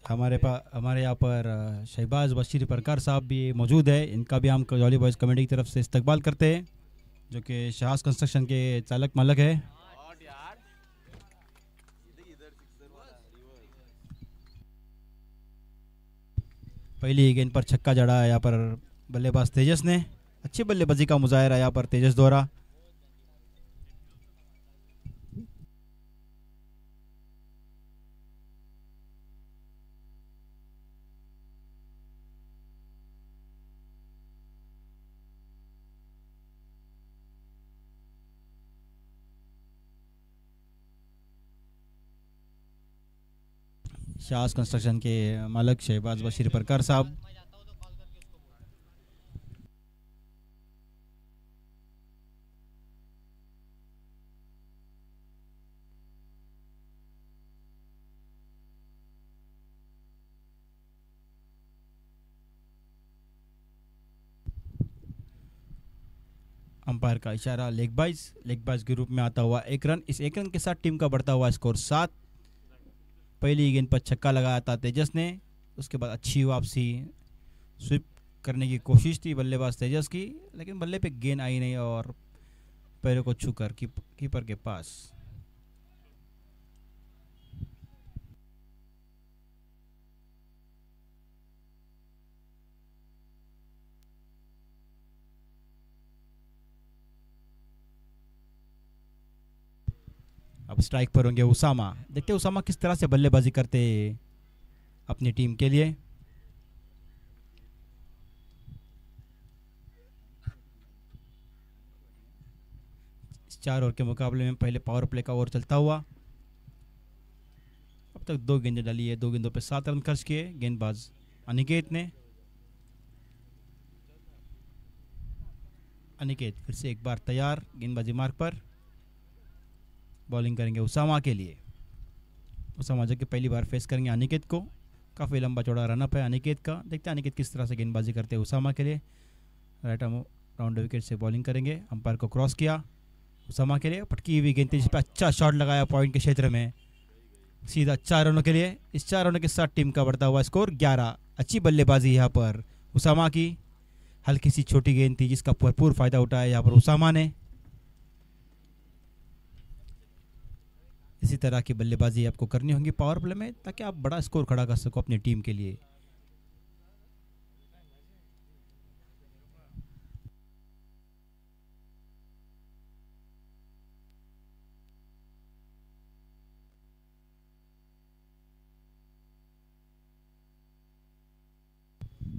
हमारे यहाँ पर शहबाज बशीर परकार साहब भी मौजूद है। इनका भी हम जॉली बॉयज़ कमेटी की तरफ से इस्तकबाल करते हैं, जो कि शहास कंस्ट्रक्शन के चालक मालक है। पहली गेंद पर छक्का जड़ा है यहाँ पर बल्लेबाज तेजस ने। अच्छी बल्लेबाजी का मुजाहरा यहाँ पर तेजस द्वारा। शहास कंस्ट्रक्शन के मालक शहबाज बशीर परकार साहब। अंपायर का इशारा लेग बाइज के रूप में आता हुआ एक रन। इस एक रन के साथ टीम का बढ़ता हुआ स्कोर 7। पहली गेंद पर छक्का लगाया था तेजस ने, उसके बाद अच्छी वापसी स्विप करने की कोशिश थी बल्लेबाज तेजस की, लेकिन बल्ले पे गेंद आई नहीं और पैरों को छूकर कीपर के पास। अब स्ट्राइक पर होंगे उसामा। देखते हैं उसामा किस तरह से बल्लेबाजी करते अपनी टीम के लिए। इस 4 ओवर के मुकाबले में पहले पावर प्ले का ओवर चलता हुआ। अब तक 2 गेंदें डाली है, 2 गेंदों पे 7 रन खर्च किए गेंदबाज अनिकेत ने। अनिकेत फिर से एक बार तैयार गेंदबाजी मार्ग पर। बॉलिंग करेंगे उसामा के लिए। उसामा जो कि पहली बार फेस करेंगे अनिकेत को। काफ़ी लंबा चौड़ा रनअप है अनिकेत का। देखते हैं अनिकेत किस तरह से गेंदबाजी करते हैं उसामा के लिए। राइट आर्म राउंड विकेट से बॉलिंग करेंगे। अंपायर को क्रॉस किया उसामा के लिए। पटकी हुई गेंद थी जिस पर अच्छा शॉट लगाया पॉइंट के क्षेत्र में, सीधा 4 रनों के लिए। इस 4 रनों के साथ टीम का बढ़ता हुआ स्कोर 11। अच्छी बल्लेबाजी यहाँ पर उसामा की। हल्की सी छोटी गेंद थी जिसका भरपूर फायदा उठाया यहाँ पर उसामा ने। इसी तरह की बल्लेबाजी आपको करनी होगी पावर प्ले में, ताकि आप बड़ा स्कोर खड़ा कर सको अपनी टीम के लिए।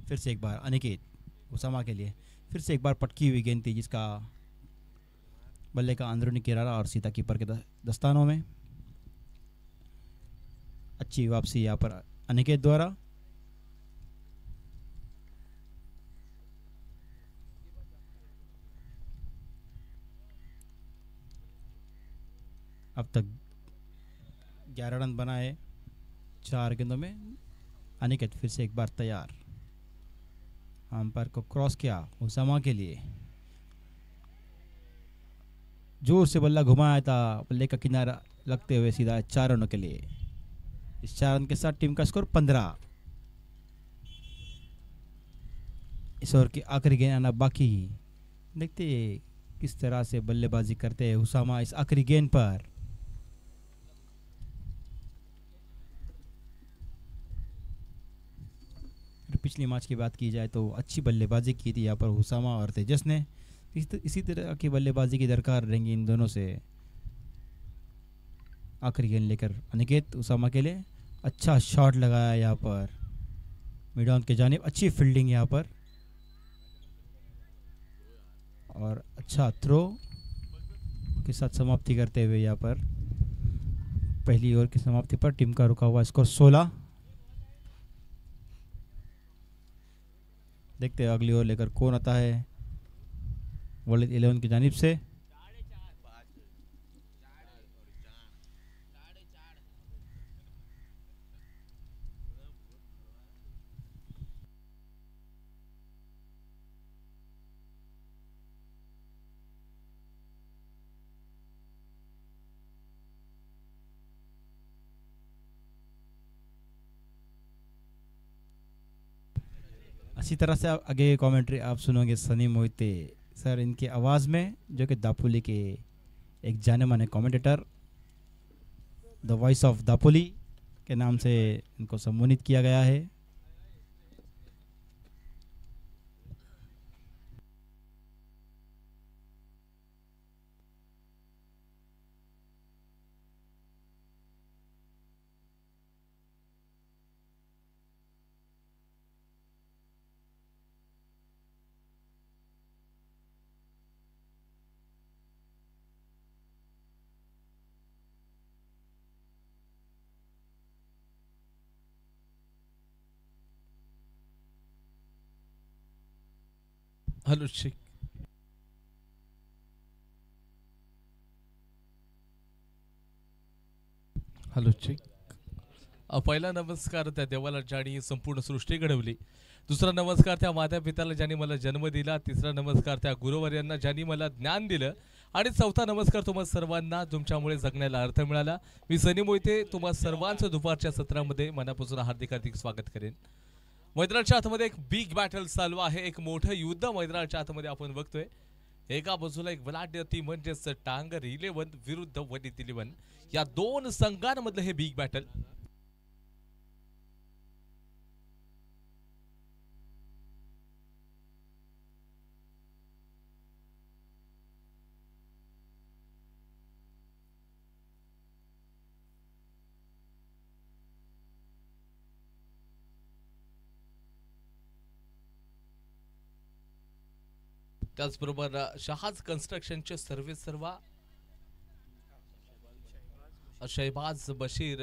फिर से एक बार अनिकेत उसामा के लिए। फिर से एक बार पटकी हुई गेंद थी जिसका बल्ले का अंदरूनी किनारा और सीधा कीपर के दस्तानों में। अच्छी वापसी यहाँ पर अनिकेत द्वारा। अब तक 11 रन बनाए 4 गेंदों में। अनिकेत फिर से एक बार तैयार। अंपायर को क्रॉस किया उसामा के लिए। जोर से बल्ला घुमाया था, बल्ले का किनारा लगते हुए सीधा 4 रनों के लिए। इस 4 रन के साथ टीम का स्कोर 15। इस ओवर की आखिरी गेंद आना बाकी। देखते किस तरह से बल्लेबाजी करते हैं उसामा इस आखिरी गेंद पर। पिछली मैच की बात की जाए तो अच्छी बल्लेबाजी की थी यहाँ पर उसामा और तेजस ने। इसी तरह की बल्लेबाजी की दरकार रहेंगी इन दोनों से। आखिरी गेंद लेकर अनिकेत उसामा के लिए। अच्छा शॉट लगाया यहाँ पर मिड ऑन के जानिब। अच्छी फील्डिंग यहाँ पर और अच्छा थ्रो के साथ समाप्ति करते हुए यहाँ पर पहली ओवर की समाप्ति पर टीम का रुका हुआ स्कोर 16। देखते हैं अगली ओवर लेकर कौन आता है वर्ल्ड 11 की जानिब से। इसी तरह से आगे कमेंट्री आप सुनोगे सनी मोहिते सर इनके आवाज़ में, जो कि दापोली के एक जाने माने commentator the voice of Dapoli के नाम से इनको सम्मानित किया गया है। Hello check. Hello check. पहिला नमस्कार त्या देवाला ज्याने संपूर्ण सृष्टी घडवली. दुसरा नमस्कार त्या माता पित्याला ज्यांनी मला जन्म दिला. तिसरा नमस्कार त्या गुरुवर्यांना ज्यांनी मला ज्ञान दिलं. आणि चौथा नमस्कार तुम्हा सर्वांना, तुमच्यामुळे जगण्याला अर्थ मिळाला. मी सनी मोहिते तुम्हा सर्वांचं दुपारच्या सत्रामध्ये मनापासून हार्दिक हार्दिक स्वागत करेन. मैदानाच्या आतमध्ये एक बिग बॅटल चालू आहे. एक मोठं युद्ध मैदानाच्या आतमध्ये आपण बघतोय. एका बाजूला एक बलाढ्य ती म्हणजेच टांगर 11 विरुद्ध वनित 11 या दोन संघांमधलं हे बिग बॅटल. त्याचबरोबर शहाज कन्स्ट्रक्शनचे सर्वेसर्वा शहबाज बशीर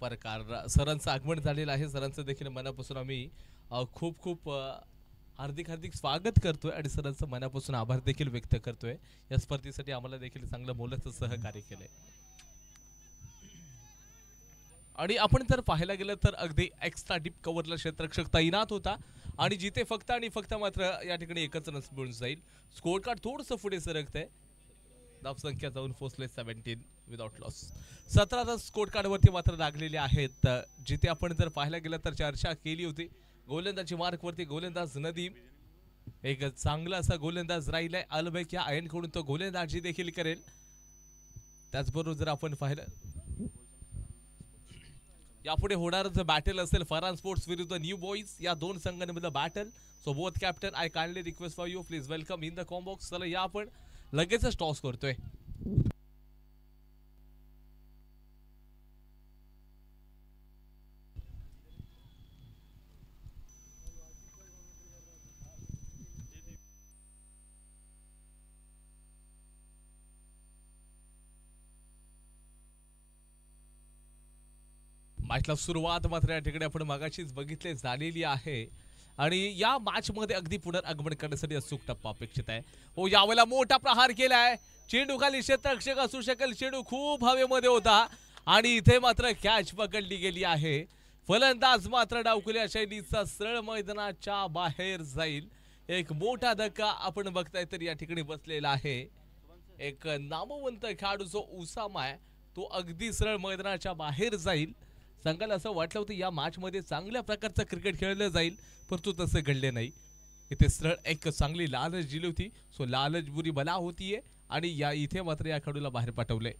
परकार सरांचं आगमन झालेलं आहे. सरांचं देखील मनापासून आम्ही खूप खूप हार्दिक हार्दिक स्वागत करतोय आणि सरांचं मनापासून आभार देखील व्यक्त करतोय. या स्पर्धेसाठी आम्हाला देखील चांगलं मोलाचं सहकार्य केलंय. आणि आपण जर पाहायला गेलं तर अगदी एक्स्ट्रा डीप कव्हरला क्षेत्ररक्षक तैनात होता आणि जिथे फक्त आणि फक्त मात्र या ठिकाणी एकच रन मिळून जाईल. स्कोर कार्ड थोडंसं पुढे सरकतंय. धावसंख्या जाऊन पोहोचले 17 without loss. 17 run score card वरती मात्र लागलेले आहेत. जिथे आपण जर पाहायला गेलं तर चर्चा केली होती गोलंदाजी मार्क वरती गोलंदाज नदीम एक चांगला असा गोलंदाज राहिलाय. अलबेक या आयनकडून तो गोलंदाजी देखील करेल. त्याचबरोबर जर आपण पाहिलं यापुढे होणारं बॅटल असेल फरहान स्पोर्ट्स विरुद्ध न्यू बॉईज या दोन संघांमधलं battle. So both captain I kindly request for you please welcome in the comm box. चला या आपण लगेचच टॉस करतोय. मॅचला सुरुवात मात्र या ठिकाणी आपण मागाशीच बघितले झालेली आहे आणि या मॅच मध्ये अगदी पुनरागमन करण्यासाठी अचूक टप्पा अपेक्षित आहे. हो यावेळेला मोठा प्रहार केलाय. चेंडू खाली क्षेत्ररक्षक असू शकेल. चेंडू खूप हवेमध्ये होता आणि इथे मात्र कॅच पकडली गेली आहे. फलंदाज मात्र डावखुल्या शैलीचा सरळ मैदानाच्या बाहेर जाईल. एक मोठा धक्का आपण बघताय तर या ठिकाणी बसलेला आहे. एक नामवंत खेळाडू जो उसामा आहे तो अगदी सरळ मैदानाच्या बाहेर जाईल. संघाला असं वाटलं होतं या मॅच मध्ये चांगल्या प्रकारचं क्रिकेट खेळलं जाईल परंतु तसं घडले नाही. इथे सरळ एक चांगली लालच दिली होती. सो लालच बुरी बला होतीये आणि या इथे मात्र या खेळाडूला बाहेर पाठवले.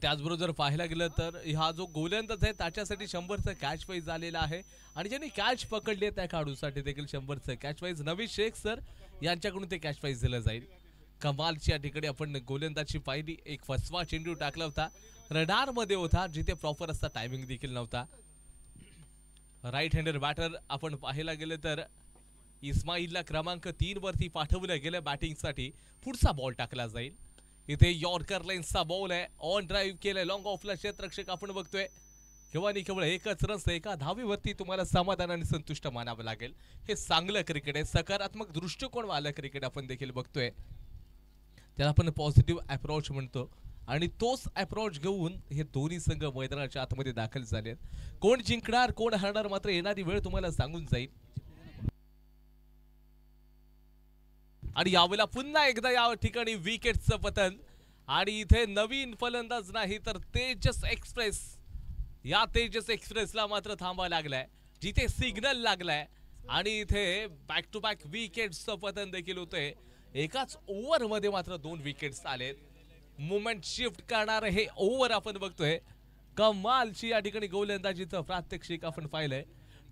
त्याचबरोबर जर पाहायला गेलं तर हा जो गोलंदाज आहे त्याच्यासाठी 100चं कॅच प्राइज आलेला आहे आणि ज्यांनी कॅच पकडले त्या खेळाडूसाठी देखील 100चं कॅच प्राइज नवीन शेख सर यांच्याकडून ते कॅच प्राइज दिलं जाईल. कमालची या ठिकाणी आपण गोलंदाजी पाहिली. एक फसवा चेंडू टाकला होता. रडार मध्ये होता जिथे प्रॉपर असा टायमिंग देखील नव्हता. राईट हँडर बॅटर आपण पाहायला गेलं तर इस्माईलला क्रमांक 3 वरती पाठवलं गेलं बॅटिंगसाठी. पुढचा बॉल टाकला जाईल. इथे यॉर्कर लाईन्सचा बॉल आहे. ऑन ड्राईव्ह केलाय. लॉंग ऑफला क्षेत्ररक्षक आपण बघतोय. केव्हा नाही केवळ एकच रन एका धावीवरती तुम्हाला समाधान आणि संतुष्ट मानावं लागेल. हे चांगलं क्रिकेट आहे. सकारात्मक दृष्टिकोन वाला क्रिकेट आपण देखील बघतोय. त्याला आपण पॉझिटिव्ह अप्रोच म्हणतो आणि तोच अप्रोच घेऊन हे दोन्ही संघ मैदानाच्या आतमध्ये दाखल झालेत. कोण जिंकणार कोण हरणार मात्र येणारी वेळ तुम्हाला सांगून जाईल. आणि यावेळेला पुन्हा एकदा या ठिकाणी विकेटचं पतन आणि इथे नवीन फलंदाज नाही तर तेजस एक्सप्रेस, या तेजस एक्सप्रेसला मात्र थांबावं लागलाय जिथे सिग्नल लागलाय आणि इथे बॅक टू बॅक विकेट्सचं पतन देखील होतंय. एकाच ओव्हर मध्ये मात्र 2 विकेट्स आलेत. मुवमेंट शिफ्ट करणारे हे ओव्हर आपण बघतोय. कमालची या ठिकाणी गोलंदाजीचं प्रात्यक्षिक आपण पाहिलंय.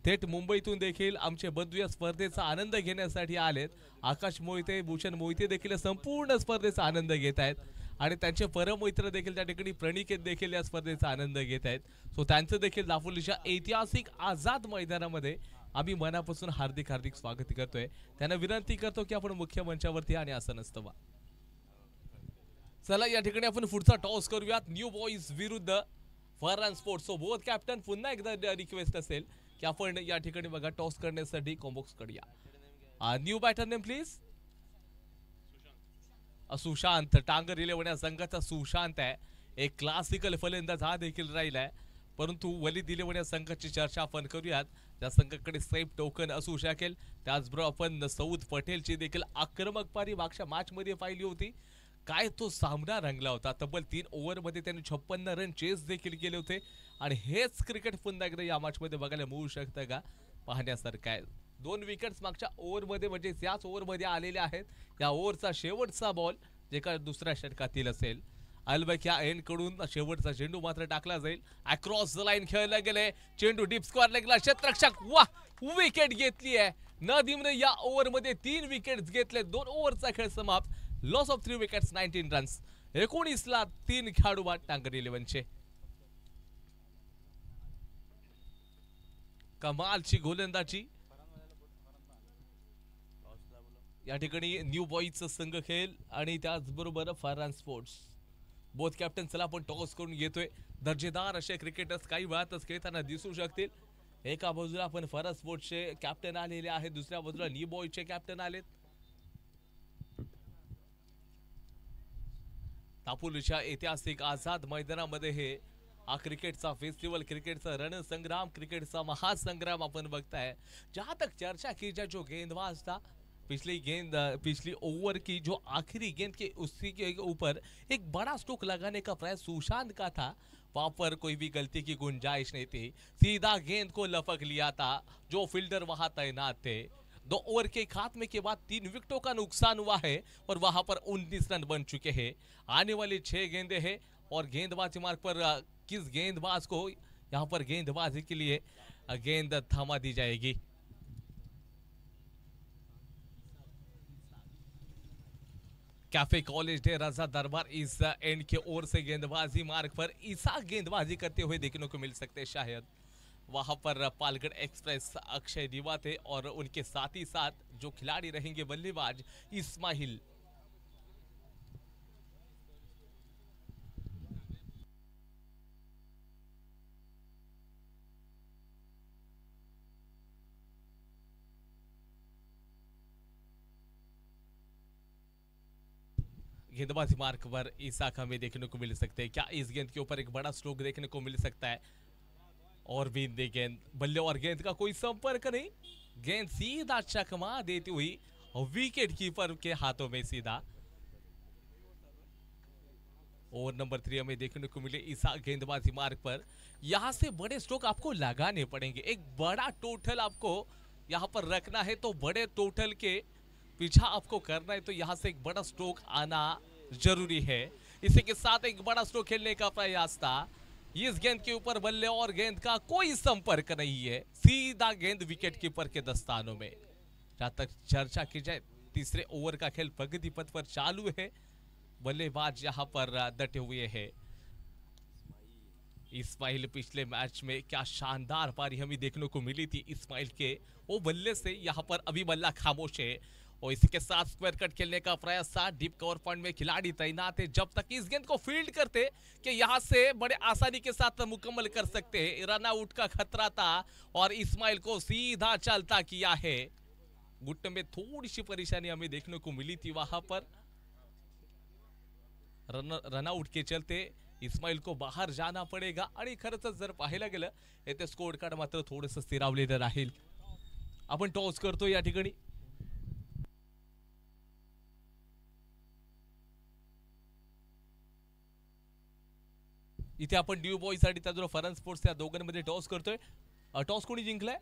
थेट मुंबईतून देखील आमचे बंधू या स्पर्धेचा आनंद घेण्यासाठी आलेत. आकाश मोहिते, भूषण मोहिते देखील संपूर्ण स्पर्धेचा आनंद घेत आहेत आणि त्यांचे परममित्र देखील त्या ठिकाणी प्रणिकेत देखील या स्पर्धेचा आनंद घेत आहेत. सो त्यांचं देखील दापोलीच्या ऐतिहासिक आझाद मैदानामध्ये आम्ही मनापासून हार्दिक हार्दिक स्वागत करतोय. त्यांना विनंती करतो की आपण मुख्य मंचावरती आणि असं नसतं. चला या ठिकाणी आपण पुढचा टॉस करूयात. न्यू बॉईज विरुद्ध फरहान स्पोर्ट्स. सो बोथ कॅप्टन, पुन्हा एकदा रिक्वेस्ट असेल की आपण या ठिकाणी बघा टॉस करण्यासाठी कॉम्बॉक्स करूया. New batter name please. Sushant, टांगर 11 या संघाचा सुशांत आहे. एक क्लासिकल फलंदाज हा देखील राहिलाय. परंतु वलीद 11 या संघाची चर्चा आपण करूयात. त्या संघाकडे सेफ टोकन असू शकेल. त्याचबरोबर आपण सौद पटेलची देखील आक्रमक पारी मागच्या मॅच मध्ये पाहिली होती. काय तो सामना रंगला होता. तब्बल 3 ओव्हरमध्ये त्यांनी 56 रन चेस देखील केले होते आणि हेच क्रिकेट पुन्हा एकदा या मॅच मध्ये बघायला मिळू शकतं का, पाहण्यासारखं आहे. 2 विकेट्स मागच्या ओव्हरमध्ये म्हणजे याच ओव्हरमध्ये आलेले आहेत. या ओव्हरचा शेवटचा बॉल जे का दुसऱ्या षटकातील असेल. अलबक या एंड कडून शेवटचा चेंडू मात्र टाकला जाईल. अक्रॉस द लाईन खेळला गेले. चेंडू डीप स्क्वेअरला गेला. क्षेत्ररक्षक वा विकेट घेतली आहे. नदीमने या ओव्हरमध्ये 3 विकेट्स घेतले. 2 ओव्हरचा खेळ समाप्त. Loss of 3 wickets, 19 runs. 19 ला 3 खेळाडू बाद टांगर 11चे. कमालची गोलंदाजी या ठिकाणी न्यू बॉईजचा संघ खेळ आणि त्याचबरोबर फरहान स्पोर्ट्स. बोथ कॅप्टन, चला आपण टॉस करून घेतोय. दर्जेदार असे क्रिकेटर्स काही वेळातच खेळताना दिसू शकतील. एका बाजूला आपण फरहान स्पोर्ट्सचे कॅप्टन आलेले आहेत, दुसऱ्या बाजूला न्यू बॉईजचे कॅप्टन आलेत. दापोलीच्या ऐतिहासिक आझाद मैदानामध्ये हे हा क्रिकेटचा फेस्टिवल, क्रिकेटचा रणसंग्राम, क्रिकेटचा महासंग्राम आपण बघताय. जहां तक चर्चा की जाए जो गेंदबाज था पिछली ओवर की जो आखिरी गेंद के उसी के ऊपर एक बड़ा स्ट्रोक लगाने का प्रयास सुशांत का था. वहां पर कोई भी गलती की गुंजाइश नहीं थी. सीधा गेंद को लपक लिया था. जो फील्डर वहां तैनात थे. 2 ओवर के खात्मे के बाद 3 विकेटों का नुकसान हुआ है और वहां पर 19 रन बन चुके हैं. आने वाली 6 गेंदें हैं और गेंदबाजी मार्ग पर किस गेंदबाज को यहां पर गेंदबाजी के लिए गेंद थमा दी जाएगी. कैफे कॉलेज डे रजा दरबार इस एंड के ओर से गेंदबाजी मार्ग पर ईसा गेंदबाजी करते हुए देखने को मिल सकते हैं. शायद वहां पर पालगढ़ एक्सप्रेस अक्षय दिवाते और उनके साथ ही साथ जो खिलाड़ी रहेंगे बल्लेबाज इस्माइल. गेंदबाजी मार्ग पर ईसाक हमें देखने को मिल सकते हैं. क्या इस गेंद के ऊपर एक बड़ा स्ट्रोक देखने को मिल सकता है. और भी गेंद बल्ले और गेंद का कोई संपर्क नहीं. गेंद सीधा चकमा देती हुई विकेट कीपर के हाथों में सीधा. ओवर नंबर 3 में देखने को मिले ईसा गेंदबाजी मार्ग पर. यहां से बड़े स्ट्रोक आपको लगाने पड़ेंगे. एक बड़ा टोटल आपको यहां पर रखना है तो बड़े टोटल के पीछा आपको करना है तो यहां से एक बड़ा स्ट्रोक आना जरूरी है. इसी के साथ एक बड़ा स्ट्रोक खेलने का प्रयास था. इस गेंद के ऊपर बल्ले और गेंद का कोई संपर्क नहीं है. सीधा गेंद विकेट कीपर के दस्तानों में. जहां तक चर्चा की जाए तीसरे ओवर का खेल प्रगति पथ पर चालू है. बल्लेबाज यहां पर डटे हुए हैं. इस्माइल पिछले मैच में क्या शानदार पारी हमें देखने को मिली थी. इस्माइल के वो बल्ले से यहां पर अभी बल्ला खामोश है और इसके साथ स्क्वायर कट खेलने का प्रयास था. डीप कवर पॉइंट में खिलाड़ी तैनात है. जब तक इस गेंद को फील्ड करते कि यहां से बड़े आसानी के साथ मुकम्मल कर सकते. रन आउट का खतरा था और इस्माइल को सीधा चलता किया है. घुटने में थोड़ी सी परेशानी हमें देखने को मिली थी. वहां पर रन आउट के चलते इस्माइल को बाहर जाना पडेगा. आणि खरंच जर पाहायला गेलं येथे स्कोर कार्ड मात्र थोडंसं स्थिरावलेलं राहील. आपण टॉस करतो या ठिकाणी. इथे आपण न्यू बॉय साठी त्याजवळ फरन स्पोर्ट्स त्या दोघांमध्ये टॉस करतोय. टॉस कोणी जिंकलाय?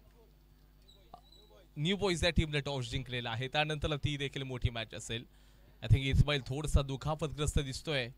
न्यू बॉईज या टीमने टॉस जिंकलेला आहे. त्यानंतर ती देखील मोठी मॅच असेल. आय थिंक इस्माईल थोडासा दुखापतग्रस्त दिसतोय.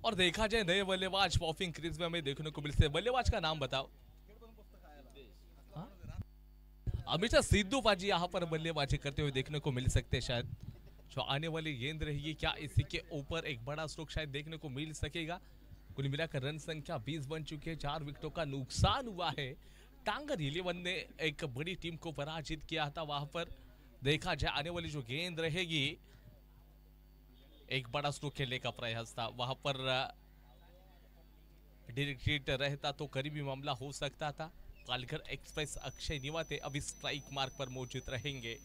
और देखा जाए नए बल्लेबाज पॉपिंग क्रीज में हमें देखने को मिलते हैं. बल्लेबाज का नाम बताओ. अमिता सिद्धू पाजी यहाँ पर बल्लेबाजी करते हुए देखने को मिल सकते हैं शायद. जो आने वाली गेंद रहेगी क्या इसी के ऊपर एक बड़ा स्ट्रोक शायद देखने को मिल सकेगा. कुल मिलाकर रन संख्या 20 बन चुकी है. 4 विकेटों का नुकसान हुआ है. टांगर 11 ने एक बड़ी टीम को पराजित किया था. वहां पर देखा जाए आने वाली जो गेंद रहेगी एक बड़ा स्ट्रोक खेलने का प्रयास था. वहां पर डायरेक्ट हिट रहता तो करीबी मामला हो सकता था. पालघर एक्सप्रेस अक्षय निवाते अभी स्ट्राइक मार्क पर मौजूद रहेंगे.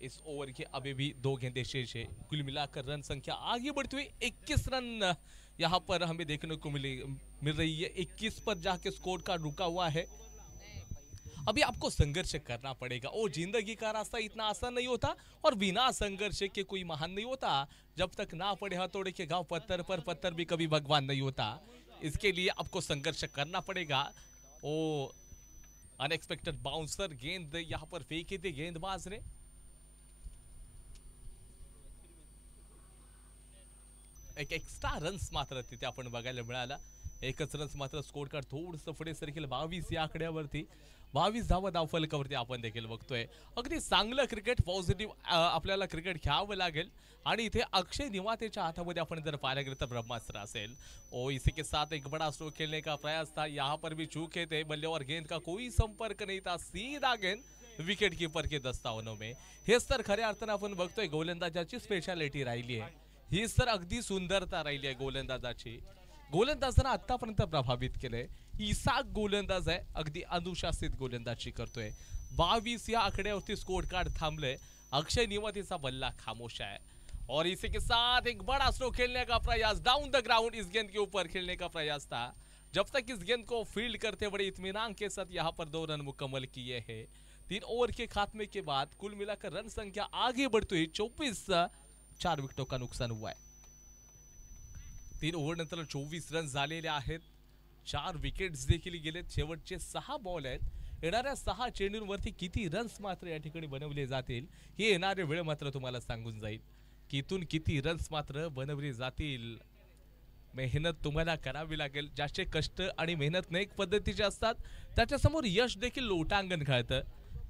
इस ओवर के अभी भी 2 गेंदें शेष है. कुल मिलाकर रन संख्या आगे बढ़ती हुई 21 रन यहां पर हमें देखने को मिल रही है. 21 पर जाके स्कोर कार्ड रुका हुआ है. अभी आपको संघर्ष करना पड़ेगा. और जिंदगी का रास्ता इतना आसान नहीं होता और बिना संघर्ष के कोई महान नहीं होता. जब तक ना पड़े हथौड़े के घाव पत्थर पर, पत्थर भी कभी भगवान नहीं होता. इसके लिए आपको संघर्ष करना पड़ेगा. ओ अनएक्सपेक्टेड बाउंसर गेंद यहां पर फेंकी थी गेंदबाज ने. एक एक्स्ट्रा रन्स मात्र तिथे आपण बघायला मिळाला. एकच रन्स मात्र स्कोर कार्ड थोडंसं पुढे सरकेल. 22 या आकड्यावरती 22 धावा धावफलकावरती आपण देखील बघतोय. अगदी चांगलं क्रिकेट पॉझिटिव्ह आपल्याला क्रिकेट खेळावं लागेल. आणि इथे अक्षय निवातेच्या हातामध्ये आपण जर पाहायला गेलं तर ब्रह्मास्त्र असेल. ओ इसी के साथ एक बड़ा स्ट्रोक खेलने का प्रयास था. यहाँ पर भी चूके थे. बल्ले और गेंद का कोई संपर्क नहीं था. सीधा गेंद विकेट कीपर के दस्तावनों में. हेच तर खऱ्या अर्थानं आपण बघतोय गोलंदाजाची स्पेशालिटी राहिली आहे. हीच तर अगदी सुंदरता राहिली आहे गोलंदाजाची. गोलंदाजांना आतापर्यंत प्रभावित केलंय. इसाक गोलंदाज आहे. अगदी अनुशासित गोलंदाजी करतोय. 22 या आकड्यावरती स्कोर कार्ड थांबले. अक्षय निवातेचा बल्ला खामोश है. और इसी के साथ एक बड़ा स्ट्रोक खेलने का प्रयास डाउन द ग्राउंड. इस गेंद के ऊपर खेलने का प्रयास था. जब तक इस गेंद को फील्ड करते बड़े इत्मीनान के साथ यहाँ पर 2 रन मुकम्मल किए हैं. 3 ओवर के खात्मे के बाद कुल मिलाकर रन संख्या आगे बढ़ती हुई 24. 4 विकेटों का नुकसान हुआ है. 3 ओव्हर नंतर 24 रन झालेले आहेत. 4 विकेट्स देखील गेलेत. शेवटचे 6 बॉल आहेत. येणाऱ्या 6 चेंडूंवरती किती रन्स मात्र या ठिकाणी बनवले जातील हे येणारे वेळ मात्र तुम्हाला सांगून जाईल. कितून किती रन्स मात्र बनवले जातील. मेहनत तुम्हाला करावी लागेल. ज्याचे कष्ट आणि मेहनत नेक पद्धतीचे असतात त्याच्यासमोर यश देखील लोटांगण घालतं.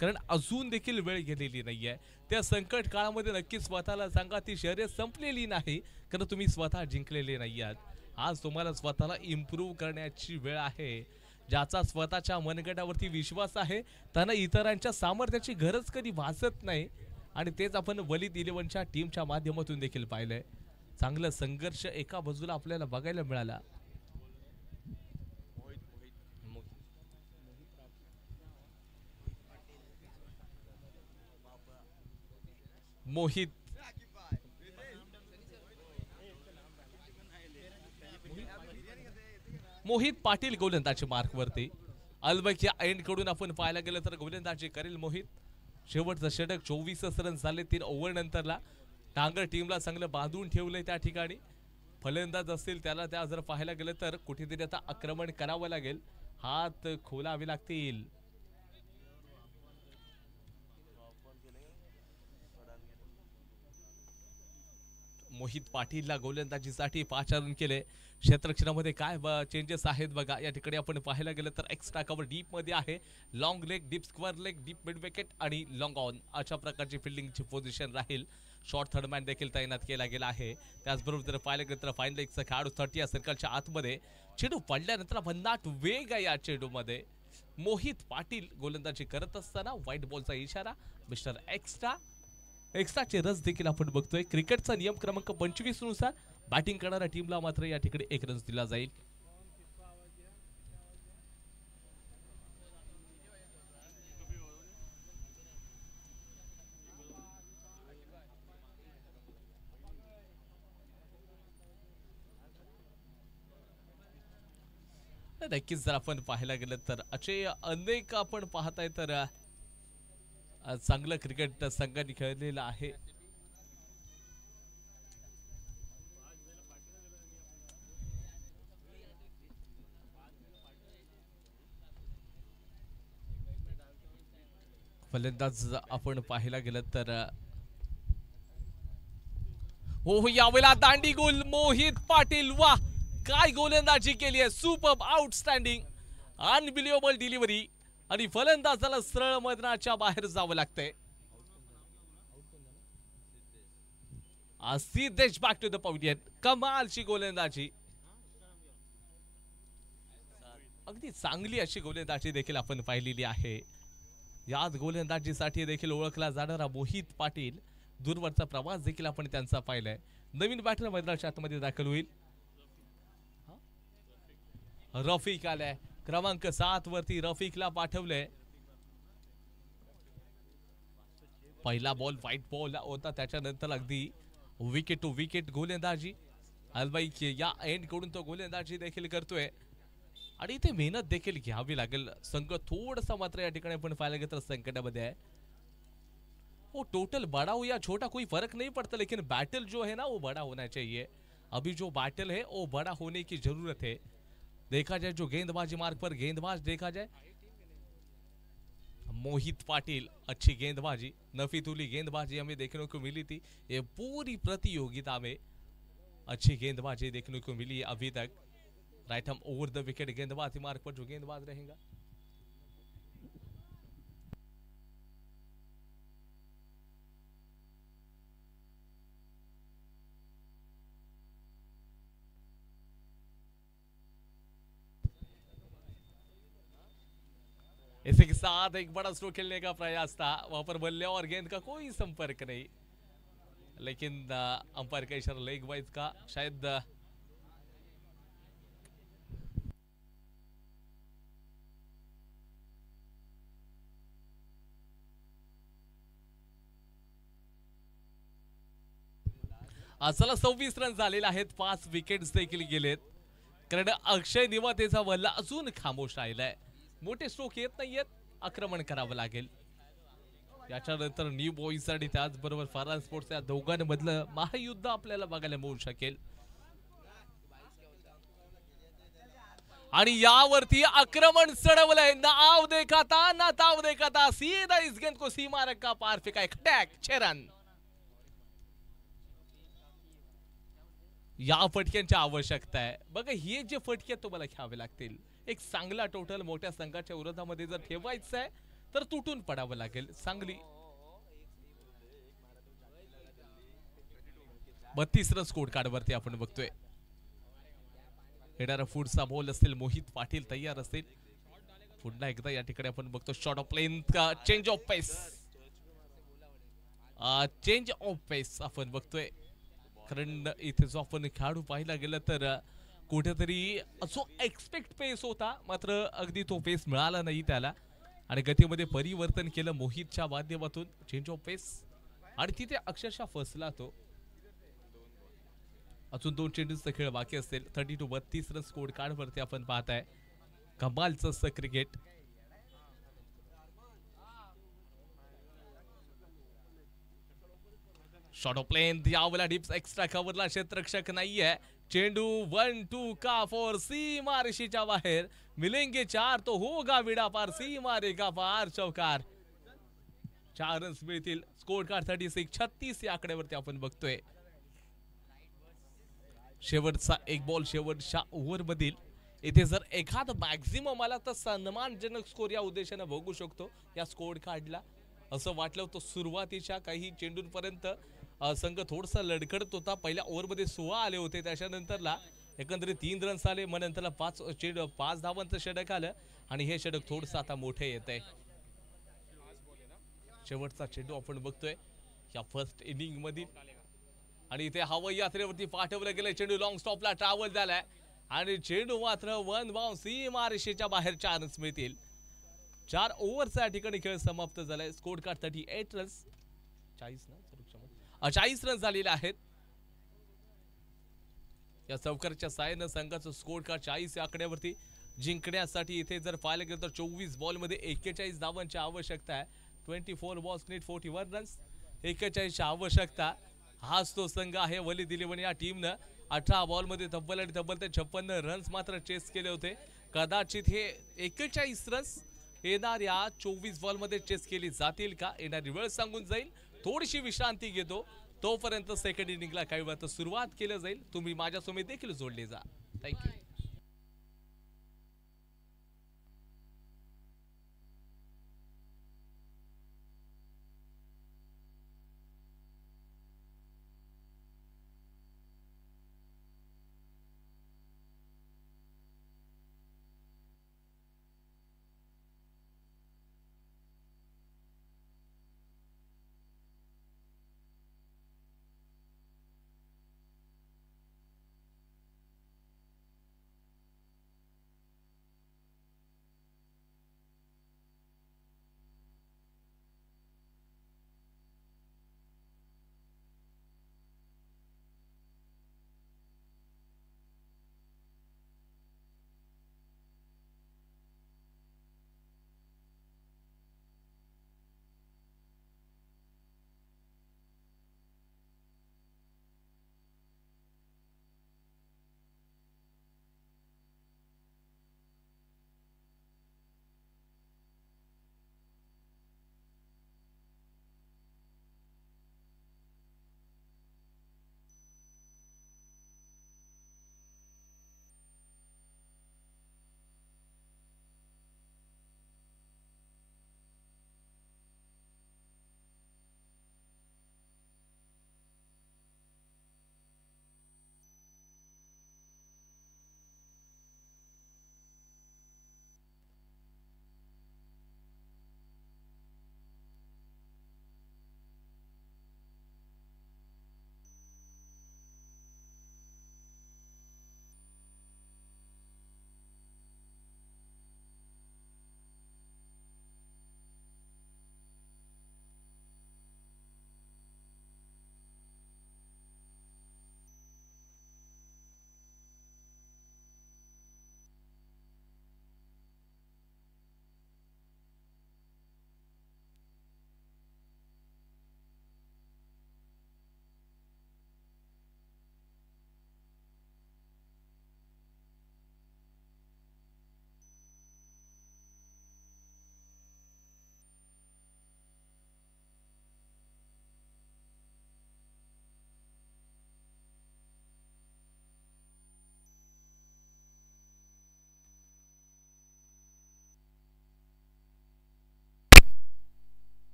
कारण अजून देखील वेळ गेलेली नाहीये. त्या संकट काळामध्ये नक्की स्वतःला सांगा ती शर्यत संपलेली नाही. कारण तुम्ही स्वतः जिंकलेले नाही आहात. आज तुम्हाला स्वतःला इम्प्रूव्ह करण्याची वेळ आहे. ज्याचा स्वतःच्या मनगटावरती विश्वास आहे त्यांना इतरांच्या सामर्थ्याची गरज कधी भासत नाही. आणि तेच आपण वलीद 11च्या टीमच्या माध्यमातून देखील पाहिलंय. चांगलं संघर्ष एका बाजूला आपल्याला बघायला मिळाला. मोहित पाटील गोलंदाजी मार्कवरती. अलबक या एंड कडून आपण पाहायला गेलं तर गोलंदाजी करेल मोहित. शेवटचं षटक 24 रन झाले 3 ओव्हर नंतरला. टांगर टीमला चांगलं बांधून ठेवलंय त्या ठिकाणी. फलंदाज असतील त्याला त्या जर पाहायला गेलं तर कुठेतरी आता आक्रमण करावं लागेल. हात खोलावे लागतील. मोहित पाटीलला गोलंदाजीसाठी 5 रन केले. क्षेत्ररक्षणामध्ये काय चेंजेस आहेत बघा. या ठिकाणी आपण पाहायला गेलं तर एक्स्ट्रा कव्हर डीप मध्ये आहे. Long leg, deep square leg, deep mid wicket आणि लॉंग ऑन अशा प्रकारची फिल्डिंगची पोझिशन राहील. शॉर्ट थर्ड मॅन देखील तैनात केला गेला आहे. त्याचबरोबर जर पाहिलं गेलं तर फाईन लेगचा खेळाडू 30 या सर्कलच्या आतमध्ये. चेंडू पडल्यानंतर भन्नाट वेग आहे या चेंडूमध्ये. मोहित पाटील गोलंदाजी करत असताना व्हाईट बॉलचा इशारा. मिस्टर एक्स्ट्राचे रस देखील आपण बघतोय. क्रिकेटचा नियम क्रमांक 25 नुसार बॅटिंग करणाऱ्या टीमला मात्र या ठिकाणी 1 रन दिला जाईल. नक्कीच जर आपण पाहायला गेलं तर असे अनेक आपण पाहताय तर चांगलं क्रिकेट संघाने खेळलेलं आहे. फलंदाज आपण पाहायला गेलं तर हो यावेळेला दांडी गोल मोहित पाटील. वा काय गोलंदाजी केली आहे. सुपर आउटस्टँडिंग अनबिलिव्हेबल डिलिव्हरी आणि फलंदाजाला सरळ मैदानाच्या बाहेर जावं लागतंय. Siddhesh back to the pavilion. कमालची गोलंदाजी. अगदी चांगली अशी गोलंदाजी देखील आपण पाहिलेली आहे. याच गोलंदाजीसाठी देखील ओळखला जाणारा मोहित पाटील दूरवरचा प्रवास देखील आपण त्यांचा पाहिलाय. नवीन बॅटर मैदानाच्या आतमध्ये दाखल होईल. रफिक आलाय क्रमांक 7 वरती. रफिकला पाठवलंय. पहिला बॉल व्हाईट बॉल होता. त्याच्यानंतर अगदी विकेट टू विकेट गोलंदाजी. अलबाई या एंड कडून तो गोलंदाजी देखील करतोय आणि इथे मेहनत देखील घ्यावी लागेल. संघ थोडसा मात्र या ठिकाणी आपण पाहायला गेलं तर संकटामध्ये आहे. वो टोटल बड़ा हो या छोटा कोई फर्क नहीं पड़ता, लेकिन बैटल जो है ना वो बड़ा होना चाहिए. अभी जो बैटल है वो बड़ा होने की जरूरत है. देखा जाए जो गेंदबाजी मार्ग पर गेंदबाज देखा जाए मोहित पाटिल, अच्छी गेंदबाजी, नफीतुली गेंदबाजी हमें देखने को मिली थी. ये पूरी प्रतियोगिता में अच्छी गेंदबाजी देखने को मिली है अभी तक. राइट हम ओवर द विकेट गेंदबाजी मार्ग पर जो गेंदबाज रहेगा इसी के साथ एक बड़ा स्ट्रोक खेलने का प्रयास था. वहां पर बल्ले और गेंद का कोई संपर्क नहीं, लेकिन अंपायर का इशारा लेग वाइज का शायद चला 26 रन झालेले आहेत. 5 विकेट्स देखील गेलेत. कारण अक्षय निवातेचा वल्ला अजून खामोश राहिलाय. मोठे स्ट्रोक येत नाहीयेत, आक्रमण करावं लागेल. याच्यानंतर न्यू बॉईज आणि त्याचबरोबर फरान स्पोर्ट्स या दोघांमधलं महायुद्ध आपल्याला बघायला मिळू शकेल. आणि यावरती आक्रमण चढवलंय. नाव देखा था ना ताव देखा था, सीधा इस गेंद को सीमा रखा पार फेंका. एक टॅग 6 रन. या फटक्यांची आवश्यकता आहे बघा. हे जे फटके तुम्हाला घ्यावे लागतील. एक चांगला टोटल मोठ्या संघाच्या विरोधामध्ये जर ठेवायचं आहे तर तुटून पडावं लागेल. चांगली 32 रन स्कोर कार्ड वरती आपण बघतोय. येणारा पुढचा बॉल असेल मोहित पाटील तयार असेल. पुन्हा एकदा या ठिकाणी आपण बघतो शॉट ऑफ प्लेन का change of pace. Change of pace आपण बघतोय. कारण इथे जो आपण खेळाडू पाहिला गेलं तर कुठेतरी जो एक्सपेक्ट पेस होता मात्र अगदी तो पेस मिळाला नाही त्याला आणि गतीमध्ये परिवर्तन केलं मोहितच्या माध्यमातून. चेंज ऑफ पेस आणि तिथे अक्षरशः फसला तो. अजून 2 चेंडूचा खेळ बाकी असेल. 32 रन स्कोर कार्ड वरती आपण पाहताय. कमालचं असं क्रिकेट. शॉट ऑफ प्लेन यावेळेला डिप्स एक्स्ट्रा कव्हरला क्षेत्ररक्षक नाहीये. चेंडू 1-2 का फोर सीमा रेषेच्या बाहेर. मिलेंगे 4 तो होगा विडा पार. सीमा रेखा पार चौकार. 4 रन्स मिळतील. स्कोर कार्ड 36 या आकड्यावरती आपण बघतोय. शेवटचा एक बॉल शेवटच्या ओव्हरमधील इथे जर एखाद मॅक्झिमम आला तर सन्मानजनक स्कोर या उद्देशाने बघू शकतो या स्कोर कार्डला. असं वाटलं होतं सुरुवातीच्या काही चेंडूंपर्यंत संघ थोडासा लडखडत होता. पहिल्या ओव्हरमध्ये 16 आले होते, त्याच्यानंतरला एकंदरीत 3 रन्स आले, मग नंतरला 5 धावांचं षटक आलं आणि हे षटक थोडंसं आता मोठे येत आहे. शेवटचा चेंडू आपण बघतोय या फर्स्ट इनिंग मधील आणि इथे हवाई यात्रेवरती पाठवलं गेलं. चेंडू लॉंग स्टॉपला ट्रॅव्हल झालाय आणि चेंडू मात्र वन बाउन्स सीमारेषेच्या बाहेर चान्स मिळतील. 4 ओव्हरचा या ठिकाणी खेळ समाप्त झालाय. स्कोर कार्ड 38 रन्स 40 रन्स झालेले आहेत. या चौकारच्या साहाय्यानं संघाचं स्कोर कार्ड 40 या आकड्यावरती जिंकण्यासाठी इथे जर पाहायला गेलं तर 24 बॉलमध्ये 41 धावांची आवश्यकता आहे. 24 बॉल्स नीड 41 रन्स, 41ची आवश्यकता. हाच तो संघ आहे वली दिलीवन या टीमनं 18 बॉलमध्ये तब्बल 56 रन्स मात्र चेस केले होते. कदाचित हे 41 रन्स येणाऱ्या 24 बॉलमध्ये चेस केली जातील का, येणारी वेळ सांगून जाईल. थोडीशी विश्रांती घेतो, तोपर्यंत सेकंड इनिंगला काही वेळात सुरुवात केली जाईल. तुम्ही माझ्यासोबत देखील जोडले जा. थँक्यू.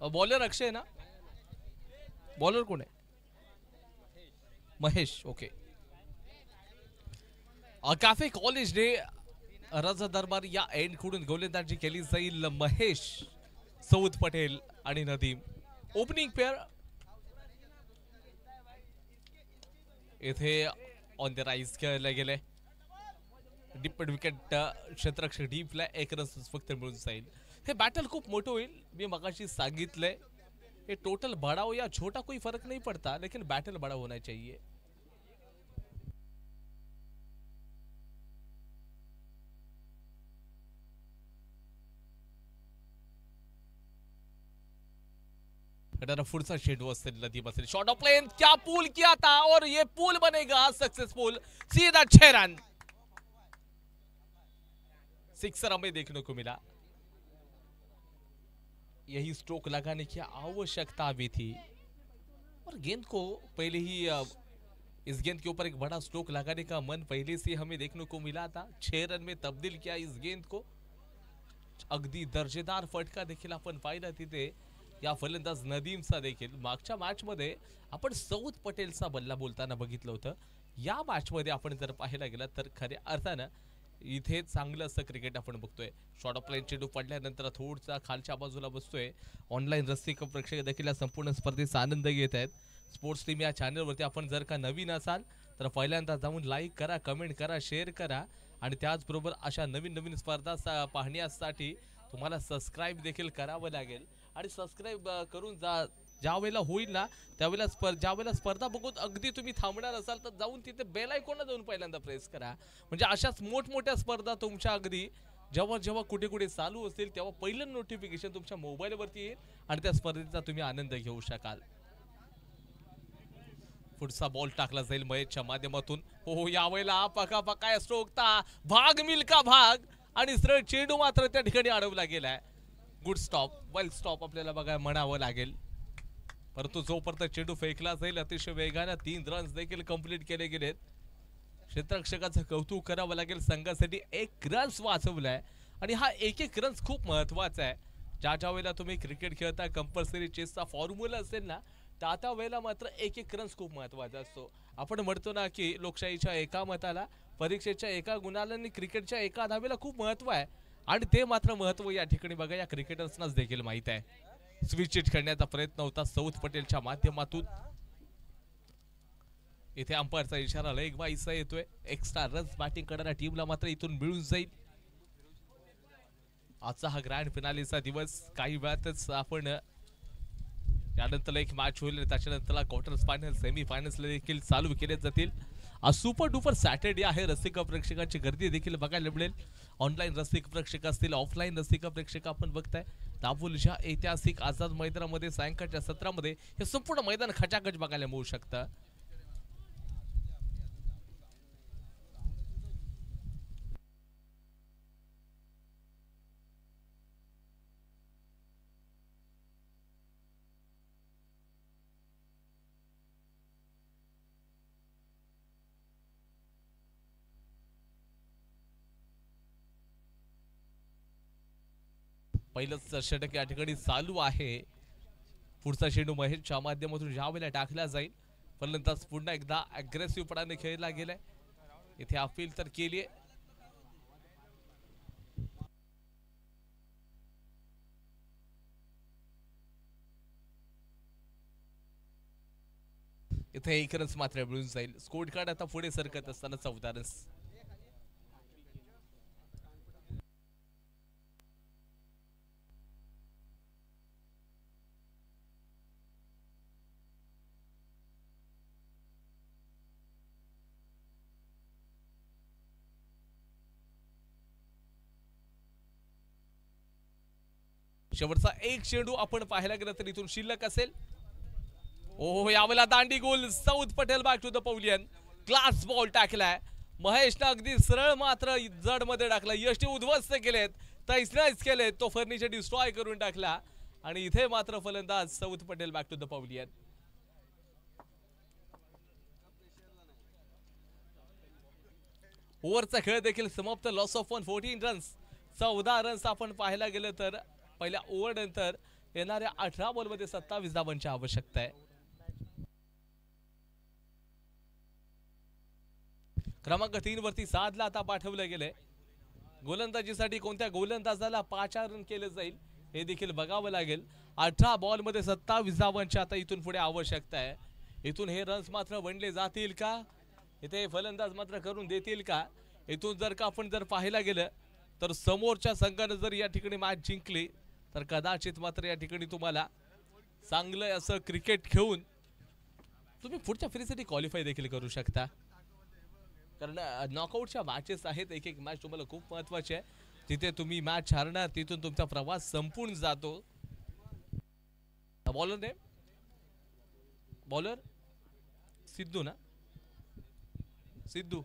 बॉलर अक्षय ना, बॉलर कोण आहे? महेश. ओके. कॅफे कॉलेजने रजा दरबार या एंड कडून गोलंदाजी केली जाईल. महेश, सौद पटेल आणि नदीम ओपनिंग पेअर. इथे ऑन द राईज खेळले गेले. डीप विकेट क्षेत्ररक्षक डीपला 1 रन फक्त मिळून जाईल. हे बॅटल खूप मोठं होईल. मी मगाशी सांगितलंय ये टोटल बड़ा हो या छोटा कोई फर्क नहीं पड़ता, लेकिन बैटल बड़ा होना चाहिए. पुढचा शेडू असेल नदीम असेल. शॉट ऑफ प्लेन, क्या पुल किया था और ये पुल बनेगा सक्सेसफुल. सीधा 6 रन. सिक्सर हमें देखने को मिला. यही स्ट्रोक लगाने की आवश्यकता भी थी और गेंद को पहले ही इस गेंद के ऊपर एक बड़ा स्ट्रोक लगाने का मन पहले से हमें देखने को मिला था. 6 रन में तब्दील किया इस गेंद को. अगदी दर्जेदार फटका देखील आपण पाहिला तिथे या फलंदाज नदीमचा देखील. मागच्या मॅच मध्ये आपण सौद पटेलचा बल्ला बोलताना बघितलं होतं. या मॅच मध्ये आपण जर पाहायला गेला तर खऱ्या अर्थानं इथे चांगलं असं क्रिकेट आपण बघतोय. शॉर्ट ऑफ प्लेन चेंडू पडल्यानंतर थोडसा खालच्या बाजूला बसतोय. ऑनलाईन रसिक प्रेक्षक देखील या संपूर्ण स्पर्धेचा आनंद घेत आहेत. स्पोर्ट्स टीम या चॅनलवरती आपण जर का नवीन असाल तर पहिल्यांदा जाऊन लाईक करा, कमेंट करा, शेअर करा आणि त्याचबरोबर अशा नवीन नवीन स्पर्धा पाहण्यासाठी तुम्हाला सबस्क्राईब देखील करावं लागेल. आणि सबस्क्राईब करून ज्या वेळेला होईल ना त्यावेळेला ज्यावेळेला स्पर्धा बघून अगदी तुम्ही थांबणार असाल तर जाऊन तिथे बेल आयकॉनला जाऊन पहिल्यांदा प्रेस करा. म्हणजे अशाच मोठमोठ्या स्पर्धा तुमच्या अगदी जेव्हा जेव्हा कुठे कुठे चालू असतील तेव्हा पहिलं नोटिफिकेशन तुमच्या मोबाईलवरती येईल आणि त्या स्पर्धेचा तुम्ही आनंद घेऊ शकाल. पुढचा बॉल टाकला जाईल महेशच्या माध्यमातून. हो यावेळेला पका स्ट्रोकता भाग मिल्का भाग आणि सरळ चेंडू मात्र त्या ठिकाणी अडवला गेलाय. गुड स्टॉप, वेल स्टॉप आपल्याला बघा म्हणावं लागेल. परंतु जोपर्यंत चेंडू फेकला जाईल अतिशय वेगाने 3 रन्स देखील कंप्लीट केले गेलेत. क्षेत्ररक्षकाचं कौतुक करावं लागेल. संघासाठी 1 रन्स वाचवलाय आणि हा 1 रन्स खूप महत्वाचा आहे. ज्या वेळेला तुम्ही क्रिकेट खेळता कंपल्सरी चेसचा फॉर्म्युला असेल ना त्या वेळेला मात्र 1 रन्स खूप महत्वाचा असतो. आपण म्हणतो ना की लोकशाहीच्या एका मताला, परीक्षेच्या एका गुणाला आणि क्रिकेटच्या एका धावेला खूप महत्व आहे आणि ते मात्र महत्व या ठिकाणी बघा या क्रिकेटर्सनाच देखील माहित आहे. स्विच हिट करण्याचा प्रयत्न होता सौद पटेलच्या माध्यमातून. इथे अंपायरचा इशारा लेग बाईचा येतोय. एक्स्ट्रा रन्स बॅटिंग करणाऱ्या टीमला मात्र इथून मिळून जाईल. आजचा हा ग्रँड फिनालेचा दिवस काही वेळातच आपण यानंतर एक मॅच होईल. त्याच्यानंतर क्वार्टर फायनल, सेमी फायनल्स देखील चालू केले जातील. आज सुपर डुपर सॅटर्डे आहे. रसिक प्रेक्षकांची गर्दी देखील बघायला मिळेल. ऑनलाईन रसिक प्रेक्षक असतील, ऑफलाईन रसिक प्रेक्षक आपण बघताय. दापोलीच्या ऐतिहासिक आझाद मैदानामध्ये सायंकाळच्या सत्रामध्ये हे संपूर्ण मैदान खचाखच बघायला मिळू शकतं. पहिलंच षटक या ठिकाणी चालू आहे. पुढचा चेंडू महेशच्या माध्यमातून ज्या वेळेला टाकला जाईल फलंदाज पुन्हा एकदा अग्रेसिव्ह पणाने खेळला गेलाय. इथे अपील तर केली आहे. इथे 1 रन्स मात्र मिळून जाईल. स्कोर कार्ड आता पुढे सरकत असताना 14 रन्स. शेवटचा 1 चेंडू आपण पाहायला गेलं तर इथून शिल्लक असेल. ओहो यावेळेला दांडी गोल. Saud Patel back to the pavilion. Class ball टाकलाय महेशने अगदी सरळ मात्र जड मध्ये टाकला. यष्टी उद्ध्वस्त केलेत, तैसनैस केलेत, तो फर्निचर डिस्ट्रॉय करून टाकला आणि इथे मात्र फलंदाज Saud Patel back to the pavilion. ओव्हरचा खेळ देखील समाप्त. Loss of 14 runs. 14 रन्स आपण पाहायला गेलं तर पहिल्या ओव्हर नंतर येणाऱ्या 18 बॉलमध्ये 27 धावांची आवश्यकता आहे. क्रमांक 3 वरती साधला आता पाठवलं गेलंय. गोलंदाजीसाठी कोणत्या गोलंदाजाला 5 रन केले जाईल हे देखील बघावं लागेल. 18 बॉलमध्ये 27 धावांची आता इथून पुढे आवश्यकता आहे. इथून हे रन्स मात्र बनले जातील का, इथे फलंदाज मात्र करून देतील का. इथून जर का आपण जर पाहायला गेलं तर समोरच्या संघाने जर या ठिकाणी मॅच जिंकली तर कदाचित मात्र या ठिकाणी तुम्हाला चांगलं असं क्रिकेट खेळून तुम्ही पुढच्या फेरीसाठी क्वालिफाय देखील करू शकता. कारण नॉकआउटच्या मॅचेस आहेत, एक एक मॅच तुम्हाला खूप महत्वाची आहे. तिथे तुम्ही मॅच हारणार, तिथून तुमचा प्रवास संपून जातो. बॉलर ने बॉलर सिद्धू ना, सिद्धू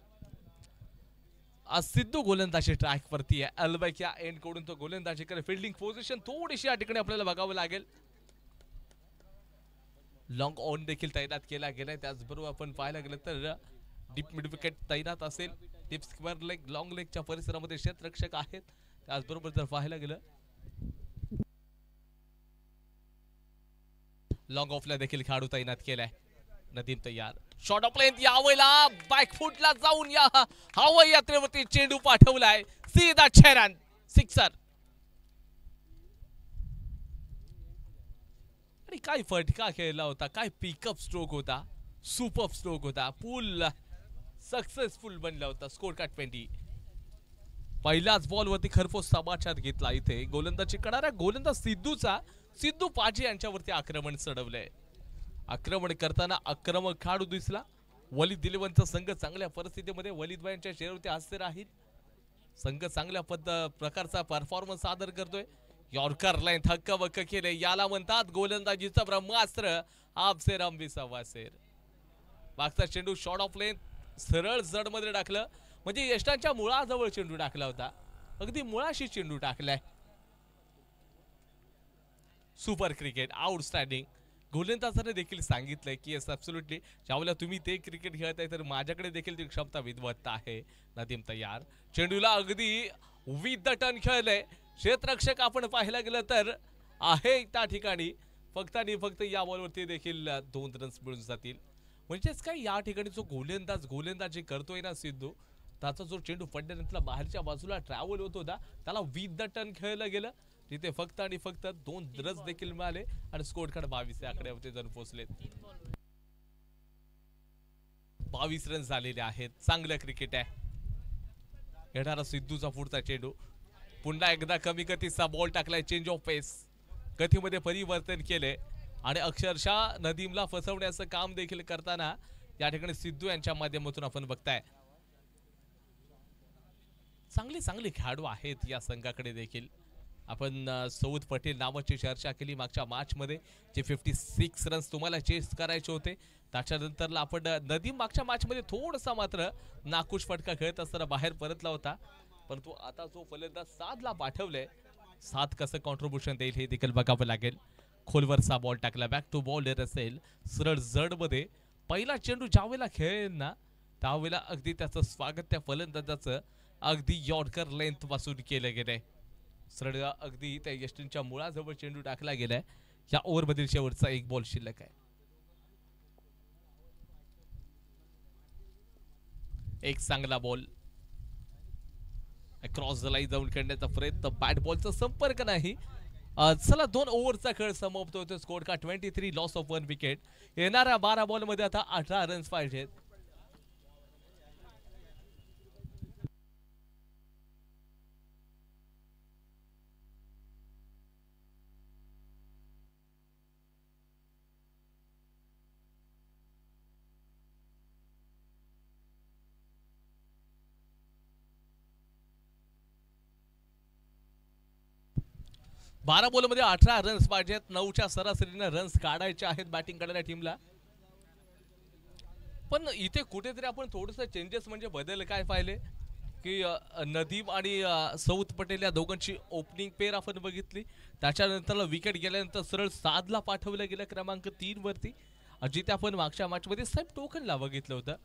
सिद्धू गोलंदाजी ट्रॅक वरती आहे. अलबैक या एंड कडून तो गोलंदाजी करे. फिल्डिंग पोझिशन थोडीशी या ठिकाणी आपल्याला बघावं लागेल. लॉंग ऑन देखील तैनात केला गेलाय. त्याचबरोबर आपण पाहायला गेलं तर डीप मिड विकेट तैनात असेल. डीप स्क्वेअर लेग लॉंग लेगच्या परिसरामध्ये क्षेत्ररक्षक आहेत. त्याचबरोबर जर पाहायला गेलं लॉंग ऑफला देखील खेळाडू तैनात केलाय. नदीम तयार. शॉट ऑफ लेंथ यावेळेला बॅकफुटला जाऊन या हवाई यात्रेवरती चेंडू पाठवलाय. सीधा 6 रन, सिक्सर. आणि काय फटका खेळला होता, काय पिकअप स्ट्रोक होता, सुपर स्ट्रोक होता. पूल सक्सेसफुल बनला होता. Score card 20. पहिल्याच बॉल वरती खरपोस समाचार घेतला. इथे गोलंदाजी करणाऱ्या गोलंदाज सिद्धू पाजी यांच्यावरती आक्रमण चढवलंय. आक्रमण करताना आक्रमक खेळाडू दिसला. वलीद दिलवंतचा संघ चांगल्या परिस्थितीमध्ये वलीदबाईंच्या चेहऱ्यावरती हास्य राहील. संघ चांगल्या प्रकारचा परफॉर्मन्स सादर करतोय. यॉर्कर लाईन हक्कबक्क केले. याला म्हणतात गोलंदाजीचा ब्रह्मास्त्र. आपसे रंबी सवासेर. मागचा चेंडू शॉट ऑफ लेंथ सरळ जड मध्ये टाकलं. म्हणजे यष्टांच्या मुळाजवळ चेंडू टाकला होता. अगदी मुळाशी चेंडू टाकलाय. Super cricket, outstanding. गोलंदाजाने देखील सांगितलंय की येस ॲब्सोल्युटली ज्यावेळेला तुम्ही ते क्रिकेट खेळताय तर माझ्याकडे देखील ती क्षमता विद्वत्ता आहे. नदीम तयार. चेंडूला अगदी विथ द टर्न खेळलंय. क्षेत्ररक्षक आपण पाहायला गेलं तर आहे त्या ठिकाणी. फक्त आणि फक्त या बॉलवरती देखील 2 रन्स मिळून जातील. म्हणजेच काय या ठिकाणी जो गोलंदाजी करतोय ना सिद्धू, त्याचा जो चेंडू पडल्यानंतर बाहेरच्या बाजूला ट्रॅव्हल होत होता त्याला विथ द टर्न खेळलं गेलं. तिथे फक्त आणि फक्त 2 रन्स देखील मिळाले आणि स्कोर कार्ड 22 या आकड्यावरती जण पोहोचले. 22 रन झालेले आहेत. चांगलं क्रिकेट आहे. येणारा सिद्धूचा पुढचा चेंडू. पुन्हा एकदा कमी गतीचा बॉल टाकलाय. चेंज ऑफ पेस, गतीमध्ये परिवर्तन केले आणि अक्षरशः नदीमला फसवण्याचं काम देखील करताना या ठिकाणी सिद्धू यांच्या माध्यमातून आपण बघताय. चांगले खेळाडू आहेत या संघाकडे देखील. आपण सौद पटेल नावाची चर्चा केली मागच्या मॅच मध्ये, जे 56 रन्स तुम्हाला चेस करायचे होते. त्याच्यानंतर आपण नदीम मागच्या मॅच मध्ये थोडासा मात्र नाखुश फटका खेळत असताना बाहेर परतला होता. परंतु आता जो फलंदाज 7 ला पाठवलंय, 7 कसं कॉन्ट्रीब्युशन देईल हे देखील बघावं लागेल. खोलवरचा बॉल टाकला. बॅक टू बॉलर असेल सरळ जड मध्ये. पहिला चेंडू ज्यावेळेला खेळेल ना त्यावेळेला अगदी त्याचं स्वागत त्या फलंदाजाचं अगदी यॉर्कर लेंथ पासून केलं गेलंय. सरळ अगदी त्या यष्टींच्या मुळाजवळ चेंडू टाकला गेलाय. या ओव्हर मधील शेवटचा 1 बॉल शिल्लक आहे. एक चांगला बॉल क्रॉस द लाईन जाऊन खेळण्याचा प्रयत्न. बॅट बॉलचा संपर्क नाही. चला 2 ओव्हरचा खेळ समाप्त होतो. स्कोर का 23, लॉस ऑफ 1 विकेट. येणाऱ्या 12 बॉल मध्ये आता 18 रन्स पाहिजेत. बारा बॉल मध्ये 18 रन्स पाहिजेत. 9च्या सरासरीने रन्स काढायचे आहेत बॅटिंग करणाऱ्या टीमला. पण इथे कुठेतरी आपण थोडंसं चेंजेस म्हणजे बदल काय पाहिले की नदीम आणि सौद पटेल या दोघांची ओपनिंग पेअर आपण बघितली. त्याच्यानंतर विकेट गेल्यानंतर सरळ साधला पाठवलं गेलं क्रमांक 3 वरती. जिथे आपण मागच्या मॅच मध्ये साहेब टोकनला बघितलं होतं.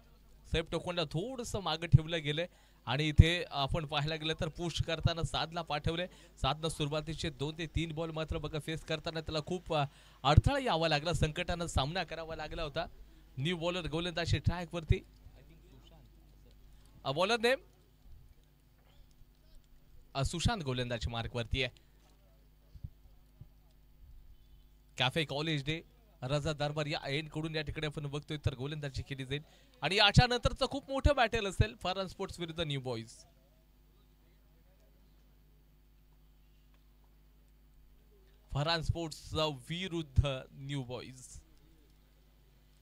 सैफ टोकोनला थोडंसं मागे ठेवलं गेलंय आणि इथे आपण पाहायला गेलं तर पुश करताना साधला पाठवले. साधनं सुरुवातीचे 2 ते 3 बॉल मात्र बघा फेस करताना त्याला खूप अडथळा यावा लागला, संकटानं सामना करावा लागला होता. न्यू बॉलर गोलंदाजी ट्रॅक वरती. बॉलर नेम सुशांत गोलंदाजी मार्क वरती आहे. कॅफे कॉलेज डे रजा दरबार या एंड कडून या ठिकाणी आपण बघतोय तर गोलंदाजी केली जाईल आणि याच्या नंतरचं खूप मोठं बॅटल असेल फरहान स्पोर्ट्स विरुद्ध न्यू बॉईज. फरहान स्पोर्ट्स विरुद्ध न्यू बॉईज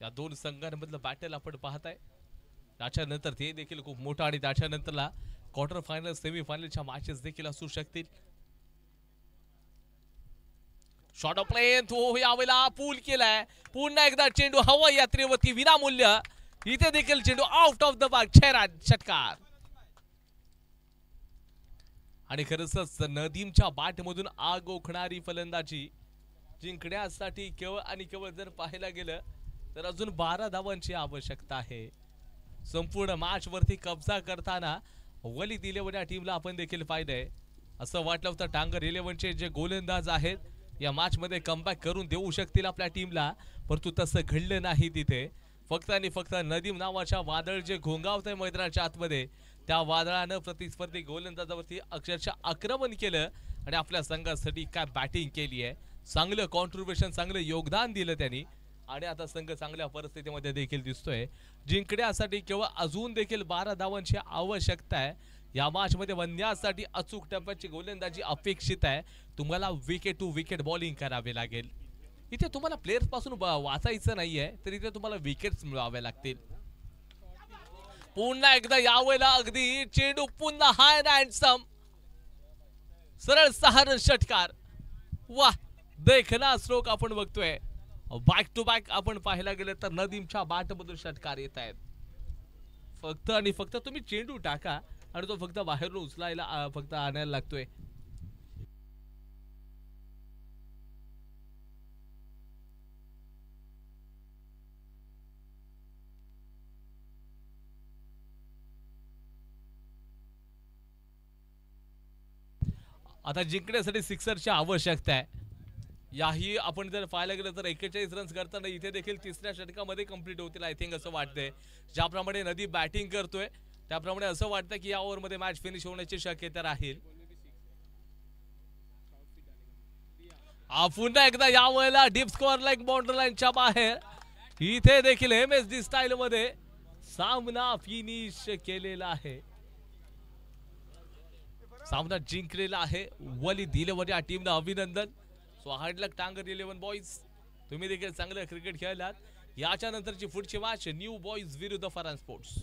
या दोन संघांमधलं बॅटल आपण पाहताय. त्याच्यानंतर ते देखील खूप मोठं आणि त्याच्यानंतरला क्वार्टर फायनल सेमी फायनलच्या मॅचेस देखील असू शकतील. शॉट ऑफ प्लेन तो यावेळेला पूल केलाय. पुन्हा एकदा चेंडू हवा यात्रेवरती विनामूल्य. इथे देखील चेंडू आउट ऑफ द मार्क. षटकार आणि खरंच नदीमच्या बॅटमधून आग ओखणारी फलंदाजी जिंकण्यासाठी केवळ आणि केवळ जर पाहायला गेलं तर अजून 12 धावांची आवश्यकता आहे. संपूर्ण मॅच वरती कब्जा करताना वलीद 11 या टीमला आपण देखील पाहिलंय. असं वाटलं होतं टांगर 11चे जे गोलंदाज आहेत या मॅच मध्ये कमबॅक करून देऊ शकतील आपल्या टीमला, परंतु तसं घडलं नाही. तिथे फक्त आणि फक्त नदीम नावाच्या वादळ जे घोंगावतंय मैदानाच्या आतमध्ये त्या वादळानं प्रतिस्पर्धी गोलंदाजावरती अक्षरशः आक्रमण केलं आणि आपल्या संघासाठी काय बॅटिंग केली आहे. चांगलं कॉन्ट्रीब्युशन, चांगलं योगदान दिलं त्यांनी आणि आता संघ चांगल्या परिस्थितीमध्ये देखील दिसतोय. जिंकण्यासाठी केवळ अजून देखील 12 धावांची आवश्यकता आहे. या मॅच मध्ये वन्यासाठी अचूक टप्प्याची गोलंदाजी अपेक्षित आहे. तुम्हाला विकेट टू विकेट बॉलिंग करावे लागेल. इथे तुम्हाला प्लेयर्स पासून वाचायचं नाहीये तर इथे तुम्हाला विकेट्स मिळवावे लागतील. पुन्हा एकदा यावेळेला अगदी चेंडू पुन्हा हाय हँडसम सरळ 6 रन षटकार. वाह, देखना स्ट्रोक आपण बघतोय. बॅक टू बॅक आपण पाहायला गेलं तर नदीमच्या बॅटमधून षटकार येत आहेत. फक्त आणि फक्त तुम्ही चेंडू टाका आणि तो फक्त बाहेरून उचलायला फक्त आणायला लागतोय. आता जिंकण्यासाठी सिक्सरची आवश्यकता आहे. याही आपण जर पाहायला गेलं तर 41 रन्स करताना इथे देखील तिसऱ्या षटकामध्ये कंप्लीट होतील आय थिंक असं वाटतंय. ज्याप्रमाणे नदी बॅटिंग करतोय त्याप्रमाणे असं वाटतं की या ओव्हरमध्ये मॅच फिनिश होण्याची शक्यता राहील. पुन्हा एकदा यावेळेला डीप स्कोअर लाईक बाउंड्री लाईनच्या बाहेर इथे देखील MSD स्टाईल मध्ये सामना फिनिश केलेला आहे. सामना जिंकलेला आहे. वलीद 11 या टीमला अभिनंदन. So hard luck Tangar 11 boys, तुम्ही देखील चांगलं क्रिकेट खेळलात. याच्या नंतरची पुढची मॅच न्यू बॉईज विरुद्ध फरहान स्पोर्ट्स.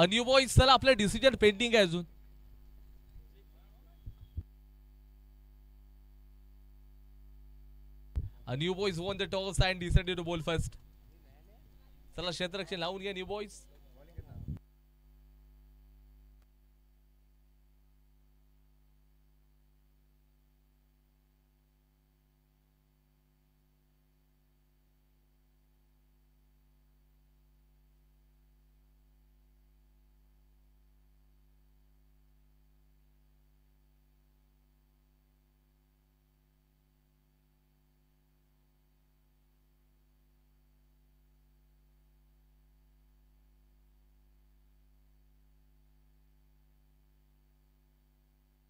न्यू बॉईज चला आपलं डिसिजन पेंडिंग आहे अजून. New boys won the toss and decided to bowl first. चला क्षेत्ररक्षण लावून घ्या न्यू बॉईज.